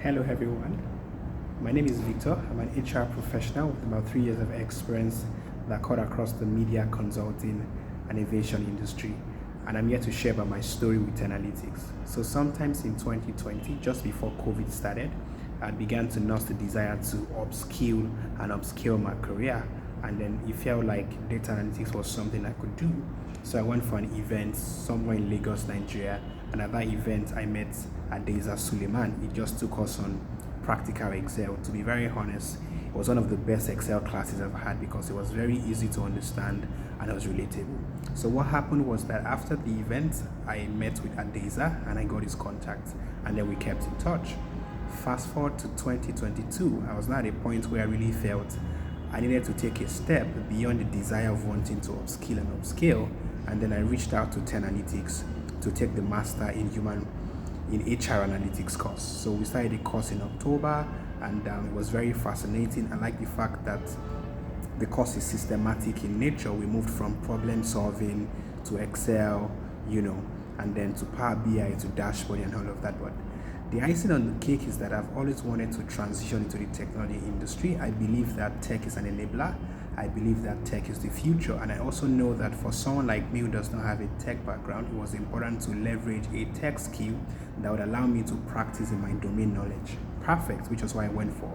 Hello everyone, my name is Victor. I'm an HR professional with about 3 years of experience that cut across the media consulting and aviation industry, and I'm here to share about my story with Analytics. So sometimes in 2020, just before COVID started, I began to nurse the desire to upskill my career, and then it felt like data analytics was something I could do. So I went for an event somewhere in Lagos, Nigeria, and at that event I met Adeza Suleiman. He just took us on practical Excel. To be very honest, it was one of the best Excel classes I've had because it was very easy to understand and it was relatable. So what happened was that after the event, I met with Adeza and I got his contact, and then we kept in touch. Fast forward to 2022, I was now at a point where I really felt I needed to take a step beyond the desire of wanting to upskill, and then I reached out to Tenalytics to take the master in HR analytics course. So we started the course in October, and it was very fascinating. I like the fact that the course is systematic in nature. We moved from problem solving to Excel, and then to Power BI to dashboarding and all of that. But the icing on the cake is that I've always wanted to transition into the technology industry. I believe that tech is an enabler. I believe that tech is the future. And I also know that for someone like me who does not have a tech background, it was important to leverage a tech skill that would allow me to practice in my domain knowledge. Perfect, which is why I went for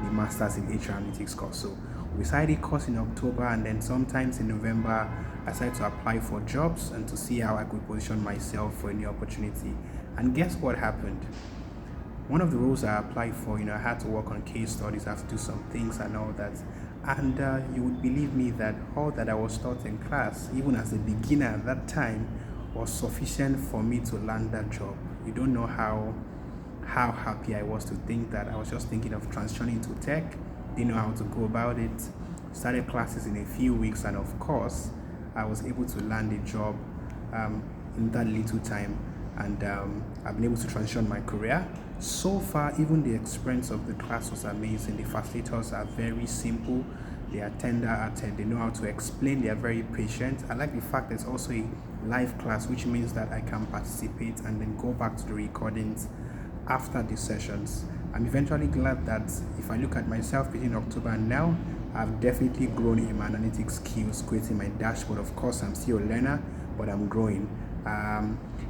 the Masters in HR Analytics course. So we started a course in October, and then sometimes in November, I started to apply for jobs and to see how I could position myself for a new opportunity. And guess what happened? One of the roles I applied for, I had to work on case studies, I had to do some things and all that. And you would believe me that all that I was taught in class, even as a beginner at that time, was sufficient for me to land that job. You don't know how happy I was to think that I was just thinking of transitioning to tech, didn't know how to go about it, started classes in a few weeks, and of course, I was able to land a job in that little time, and I've been able to transition my career. So far, even the experience of the class was amazing. The facilitators are very simple, they are tender-hearted, they know how to explain, they are very patient. I like the fact there's also a live class, which means that I can participate and then go back to the recordings after the sessions. I'm eventually glad that if I look at myself between October and now, I've definitely grown in my analytics skills, creating my dashboard. Of course, I'm still a learner, but I'm growing.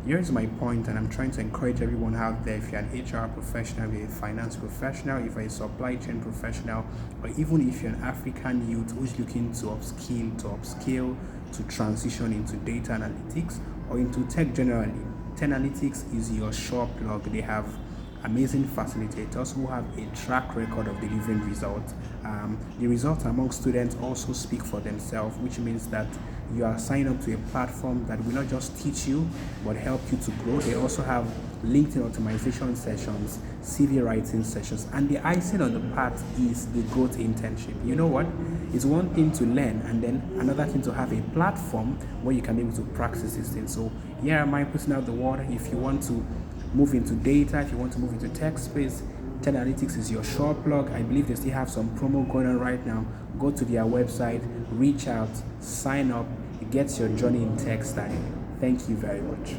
Here's my point, and I'm trying to encourage everyone out there. If you're an HR professional, if you're a finance professional, if you're a supply chain professional, or even if you're an African youth who's looking to upskill, to transition into data analytics or into tech generally, Tenalytics is your sure plug. They have amazing facilitators who have a track record of delivering results. The results among students also speak for themselves, which means that you are signed up to a platform that will not just teach you but help you to grow. They also have LinkedIn optimization sessions, CV writing sessions, and the icing on the part is the growth internship. You know what? It's one thing to learn, and then another thing to have a platform where you can be able to practice these things. So here am I putting out the word. If you want to move into data, if you want to move into tech space, Tenalytics is your sure plug. I believe they still have some promo going on right now. Go to their website, reach out, sign up, get your journey in tech started. Thank you very much.